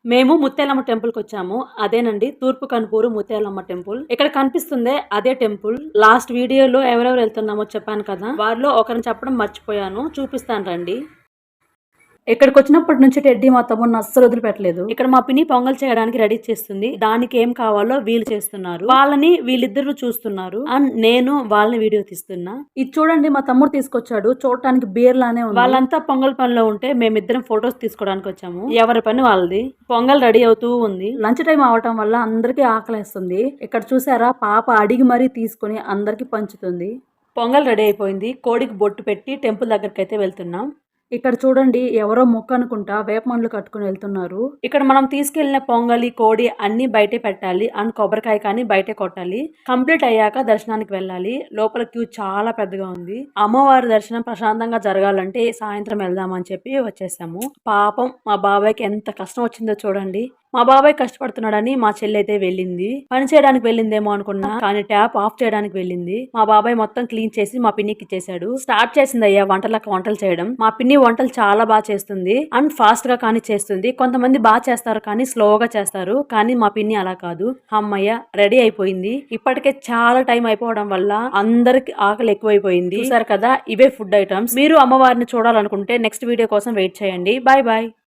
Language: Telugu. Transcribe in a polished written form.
మేము ముత్యాలమ్మ టెంపుల్ కి వచ్చాము. అదేనండి తూర్పు కనుపూరు ముత్యాలమ్మ టెంపుల్. ఇక్కడ కనిపిస్తుందే అదే టెంపుల్. లాస్ట్ వీడియోలో ఎవరెవరు వెళ్తున్నామో చెప్పాను కదా, వారిలో ఒకరిని చెప్పడం మర్చిపోయాను. చూపిస్తాను రండి. ఇక్కడికి వచ్చినప్పటి నుంచి టెడ్డీ మా తమ్ముడిని అస్సలు వదిలిపెట్టలేదు. ఇక్కడ మా పిన్ని పొంగల్ చేయడానికి రెడీ చేస్తుంది. దానికి ఏం కావాలో వీళ్ళు చేస్తున్నారు. వాళ్ళని వీళ్ళిద్దరు చూస్తున్నారు. అండ్ నేను వాళ్ళని వీడియో తీస్తున్నా. ఇది చూడండి, మా తమ్ముడు తీసుకొచ్చాడు. చూడటానికి బీర్ లానే ఉంది. వాళ్ళంతా పొంగల్ పనిలో ఉంటే మేమిద్దరం ఫొటోస్ తీసుకోవడానికి వచ్చాము. ఎవరి పని వాళ్ళది. పొంగల్ రెడీ అవుతూ ఉంది. లంచ్ టైం అవటం వల్ల అందరికీ ఆకలిస్తుంది. ఇక్కడ చూసారా, పాప అడిగి మరీ తీసుకుని అందరికి పంచుతుంది. పొంగల్ రెడీ అయిపోయింది. కోడికి బొట్టు పెట్టి టెంపుల్ దగ్గరికి అయితే వెళ్తున్నాం. ఇక్కడ చూడండి, ఎవరో మొక్క అనుకుంటా వేప మండలు కట్టుకుని వెళ్తున్నారు. ఇక్కడ మనం తీసుకెళ్లిన పొంగలి, కోడి అన్ని బయటే పెట్టాలి. అండ్ కొబ్బరికాయ కానీ బయటే కొట్టాలి. కంప్లీట్ అయ్యాక దర్శనానికి వెళ్ళాలి. లోపల క్యూ చాలా పెద్దగా ఉంది. అమ్మవారి దర్శనం ప్రశాంతంగా జరగాలంటే సాయంత్రం వెళ్దామని చెప్పి వచ్చేసాము. పాపం మా బాబాయ్కి ఎంత కష్టం వచ్చిందో చూడండి. మా బాబాయ్ కష్టపడుతున్నాడని మా చెల్లి అయితే వెళ్ళింది. పని చేయడానికి వెళ్ళిందేమో అనుకున్నా, కానీ ట్యాప్ ఆఫ్ చేయడానికి వెళ్ళింది. మా బాబాయ్ మొత్తం క్లీన్ చేసి మా పిన్నికి ఇచ్చేసాడు. స్టార్ట్ చేసింది అయ్యా వంటలు చేయడం. మా పిన్ని వంటలు చాలా బాగా చేస్తుంది. అండ్ ఫాస్ట్ గా కానీ చేస్తుంది. కొంతమంది బాగా చేస్తారు కానీ స్లోగా చేస్తారు. కానీ మా పిన్ని అలా కాదు. అమ్మయ్య రెడీ అయిపోయింది. ఇప్పటికే చాలా టైం అయిపోవడం వల్ల అందరికి ఆకలి ఎక్కువైపోయింది. చూసారు కదా, ఇవే ఫుడ్ ఐటమ్స్. మీరు అమ్మవారిని చూడాలనుకుంటే నెక్స్ట్ వీడియో కోసం వెయిట్ చేయండి. Bye bye.